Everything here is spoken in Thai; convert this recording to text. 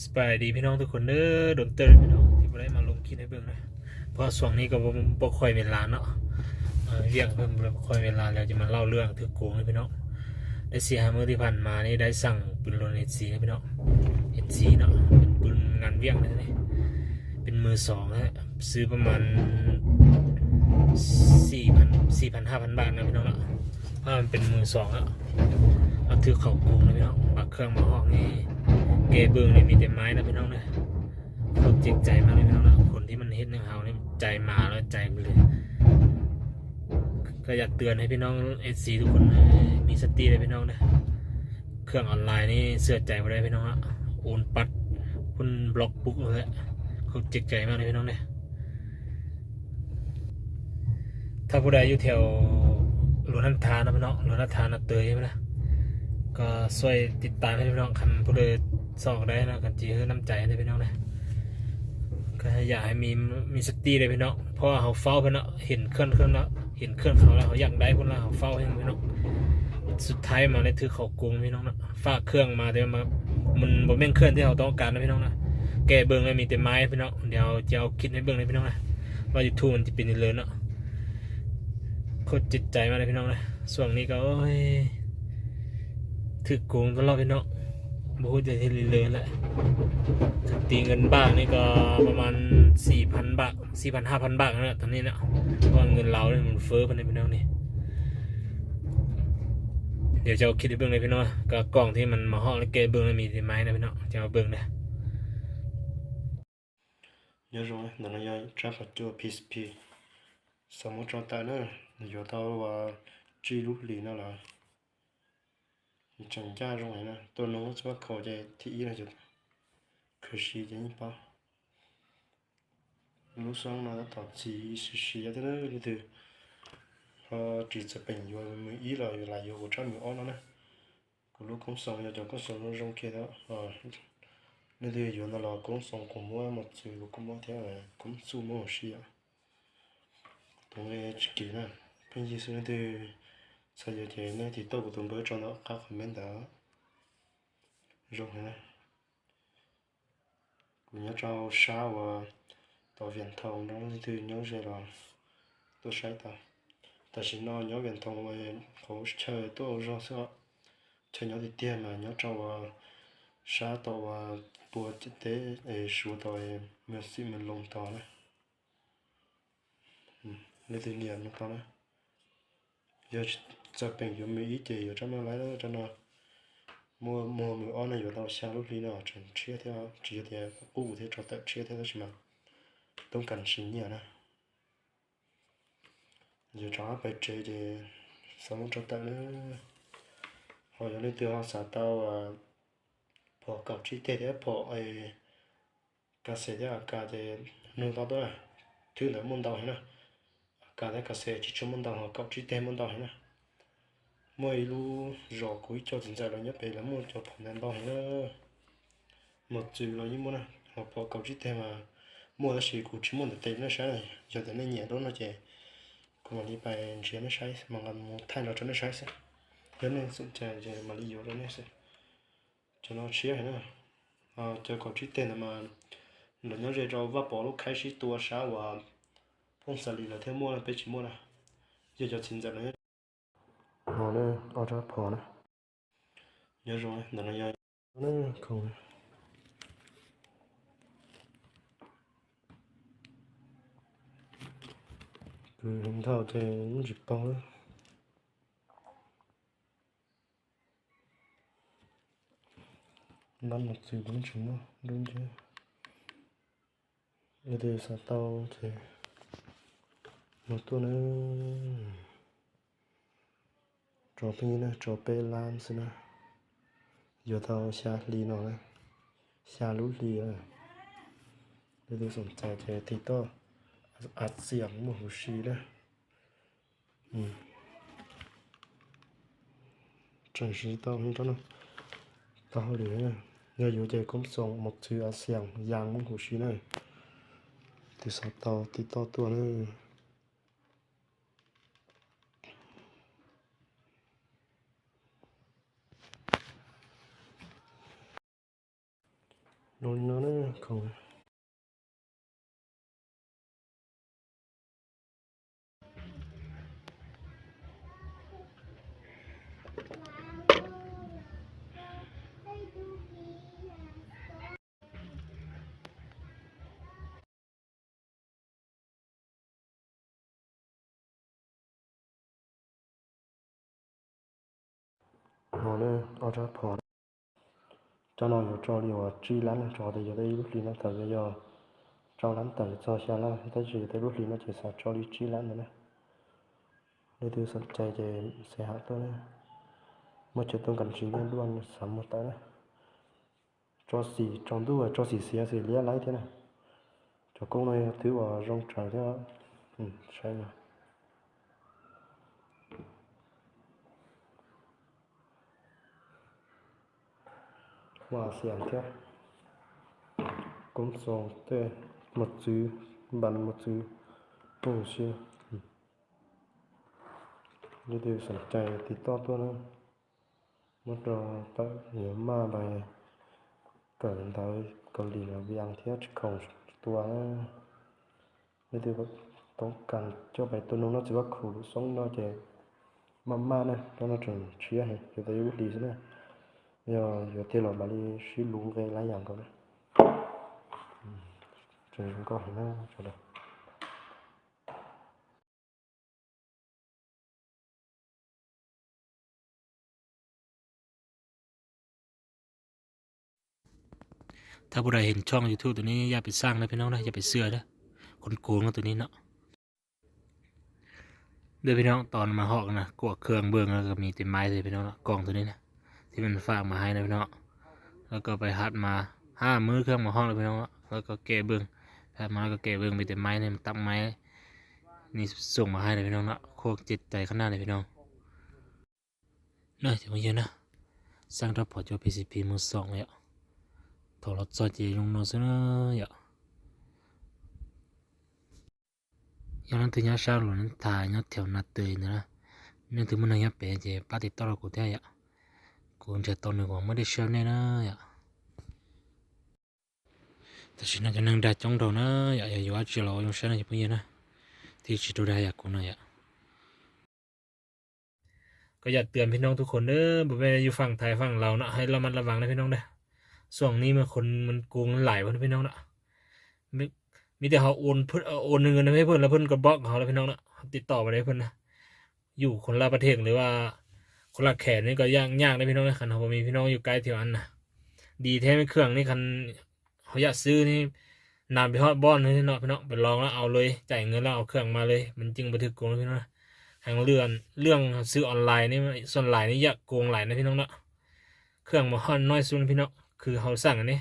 สบายดีพี่น้องทุกคนเด้อโดนเตือนพี่น้องที่บ่ได้มาลงคลิปให้เบิ่งนะเพราะช่วงนี้ก็บ่ค่อยเวลาเนาะเรื่องเพิ่นบ่ค่อยเวลาแล้วจะมาเล่าเรื่องถึกโกงให้พี่น้องได้4-5 มื้อที่ผ่านมานี่ได้สั่งปืนโลน HC ให้พี่น้อง HC เนาะเป็นปืนงานเวียงนะนี่เป็นมือ2ฮะซื้อประมาณ 4,000-5,000 บาทนะพี่น้องเนาะเพราะมันเป็นมือ2อ่ะเอาถือเข้าโกงนะพี่น้องบักเครื่องมาห้องนี่เกเบิ่งนี่มีแต่ไม้นะพี่น้องนะเขาเจ็บใจมากเลยพี่น้องนะคนที่มันเฮ็ดให้เฮานี่ใจมาแล้วใจไปเลยก็อยากเตือนให้พี่น้อง SC ทุกคนมีสติเลยพี่น้องนะเครื่องออนไลน์นี่เชื่อใจบ่ได้พี่น้องอ่ะโอนปัดคุณบล็อกปุ๊บเลยเขาเจ็บใจมากเลยพี่น้องนะถ้าผู้ใดอยู่แถวหลวงนันทานะพี่น้องหลวงนันทานะเตยใช่มั้ยนะก็ช่วยติดตามให้พี่น้องคันผู้ใดสอกได้นะกันจีให้น้ำใจให้พี่น้องนะก็อยากให้มีสติเลยพี่น้องเพราะเฮาเฝ้าเพิ่นเนาะเห็นเครื่องแล้วเห็นเครื่องเขาแล้วเขาอยากได้พุ่นแล้วเฮาเฝ้าให้พี่น้องสุดท้ายมาได้ถือเขาโกงพี่น้องนะฝากเครื่องมาแต่มันบ่แม่นเครื่องที่เฮาต้องการนะพี่น้องนะแกเบิ่งแล้วมีแต่ไม้พี่น้องเดี๋ยวจะเอาคิดให้เบิ่งให้พี่น้องนะว่า YouTube มันสิเป็นเลยเนาะโคตรจิตใจมากเลยพี่น้องนะช่วงนี้ก็โอ้ยถึกโกงตลอดพี่น้องบ่ฮู้จะเฮ็ดเลยแหละตีเงินบ้างนี่ก็ประมาณ 4,000 บาท 4,000-5,000 บาทนะตอนนี้นะเพราะเงินเราเนี่ยมันเฟ้อปานนี้พี่น้องนี่เดี๋ยวจะเอาคิดให้เบิ่งเลยพี่น้องก็กล่องที่มันมาฮ้อแล้วแกเบิ่งแล้วมีไม้นะพี่น้องจะเอาเบิ่งนะnhớ rồi là nó nhớ trả phạt cho PSP xong một trò tay nữa giờ tao và truy lúc lì nó là chẳng ra rồi nè tôi nói cho khẩu chạy thị là chụp khởi sĩ cho những bao lúc sáng nó đã tạo chỉ sĩ thế nữa như thế chỉ chụp hình rồi mới ý là vô cho mình on nó nè lúc không xong giờ cho có xong nó rong kia đó nên thì giờ nó là cũng xong cũng mua một chữ cũng mua theo là cũng su mua xí à tụi này chỉ kỹ nè bên dưới xuống thì sau giờ thì này thì tôi của tụi bữa cho nó các comment đó rồi nè cũng nhớ cho sao và tàu viễn thông nó thì nhớ rồi là tôi sai ta chỉ nó nhớ viễn thông mà có chơi tôi rồi sao chơi nhớ thì tiền mà nhớ cho sao tàu và bùa chết tế số tàu mình xin mình lồng tàu này nên tự nhiên nó tàu này giờ chụp hình cho mình ý chỉ ở trong nó lấy đó cho nó mua mình on này vào tàu xa lúc đi nào chẳng chia theo cũ thế cho tự chia theo đó chứ màต้องการสิ่งนี้นะgiờ choไปchơi thì xong cho ta nữa họ giờ lên từ họ xả tàu bỏ cặp chi tiết để bỏ cả xe để cả để nâng tàu đó thứ là môn tàu này cả để cả xe chỉ cho môn tàu họ cặp chi tiết môn tàu này mỗi lu rõ cuối cho chính là nhất là môn cho phòng đàn tàu này một chữ là như môn này họ bỏ cặp chi tiết mà mua là chỉ của chỉ môn để tiền nó sai này giờ tới nên nhẹ đó nó chạy còn mà đi bài chỉ nó sai mà làm thay nó cho nó sai nên sự chạy chạy mà đi vô đó nó sẽ cho nó chia hết nữa cho có chút tiền mà nó nhớ rồi cho vấp bỏ lúc khai sĩ tua sao và phong sản lý là theo mua là bây chỉ mua là giờ cho chính giờ nó nó nữa ở đó phò nữa nhớ rồi nó nhớ nó không hình thao thì nó chỉ bao năm một chữ cũng chừng đó đúng chứ bây giờ sao tao thì một tuần nữa trò pin nữa trò pe lan xin nữa giờ tao xa lì nó này xa lú lì rồi bây giờ sủng chạy thì to ạt xiềng một hồ xì đó chẳng sĩ tao không cho nó tao để nhờ dù chạy cũng xong một chữ ạt xiềng giang một hồ xì này thì sao tao thì to tua nữa nó không nó ở ra phò cho nó cho đi vào truy lắm cho thì giờ đây lúc đi nó thật bây giờ cho lắm tầm cho xa lắm tới chỉ tới lúc đi nó chỉ sao cho đi truy lắm nữa nè để tôi sẵn chạy về xe hạ tôi nè mà chỉ tôi cần chỉ nên luôn sắm một tay nè cho xì trong túi cho xì xe xì lia lấy thế này cho con này thứ vào rong trời thế đó sai mà và xiềng thế cũng xong thế một chữ bàn một chữ bông xưa để tôi sẵn chạy thì to tôi nữa mất rồi ta nhớ mà bài cẩn thận còn đi là viang thiết khôngตัวđể tôiต้องการcho bài tôi nó chỉ có khổ sống nó chỉ mama này cho nó trường chia này cho tôi đi thế này giờ tiền là bà đi xí lúng về lấy dạng coi trường có phải nó cho đượcถ้าผู้ใดเห็นช่อง YouTube ตัวนี้อย่าไปสร้างนะพี่น้องนะอย่าไปเชื่อเด้อคนโกงตัวนี้เนาะเด้อพี่น้องตอนมาฮอกนะกวกเครื่องเบื้องแล้วก็มีแต่ไม้เลยพี่น้องนะกล่องตัวนี้นะที่มันฝากมาให้นะพี่น้องแล้วก็ไปหัดมา5 มื้อเครื่องมาฮอกเลยพี่น้องแล้วก็แก้เบื้องหัดมาแล้วก็แก้เบื้องมีแต่ไม้เนี่ยมันตักไม้นี่ส่งมาให้เลยพี่น้องนะโคกจิตใจข้างหน้าเลยพี่น้องเนาะจะมาเยอะนะสร้างรับพอร์ต PCP มือ2แล้วถอดจอจีลงโนซะนะอย่าอย่างนั้นถึงจะชาหลุนถ่ายแถวนัดเตยนะนี่ถึงมันยังเป็นเจปาติตอร์กูได้อย่ากูจะตอนนึงว่าไม่ได้เชื่อแน่นะอย่าแต่ฉันจะนั่งได้จ้องเรานะอย่าอยู่ว่าจะรอยังฉันจะพูดยังนะที่จิตดูได้อย่ากูนะอย่าก็อยากเตือนพี่น้องทุกคนเด้อบ่แม่นอยู่ฝั่งไทยฝั่งลาวนะให้ระมัดระวังนะพี่น้องเด้อช่วงนี้มันคนมันโกงหลายเพิ่นพี่น้องนะมีแต่เฮาโอนเพิ่นโอนเงินให้เพิ่นแล้วเพิ่นก็บล็อกเฮาแล้วพี่น้องนะติดต่อบ่ได้เพิ่นนะอยู่คนละประเทศหรือว่าคนละแขนนี่ก็ยากนะพี่น้องนะคันเฮาบ่มีพี่น้องอยู่ไกลแถวนั้นนะดีแท้เครื่องนี่คันเฮาอยากซื้อนี่นานไปฮอดบ่อนนี่เนาะพี่น้องไปลองแล้วเอาเลยจ่ายเงินแล้วเอาเครื่องมาเลยมันจึงบ่ถูกโกงพี่น้องนะทางเรื่องซื้อออนไลน์นี่ส่วนหลายนี่อยากโกงหลายนะพี่น้องนะเครื่องบ่ฮอดน้อยสุดพี่น้องคือเฮาสั่งอันนี้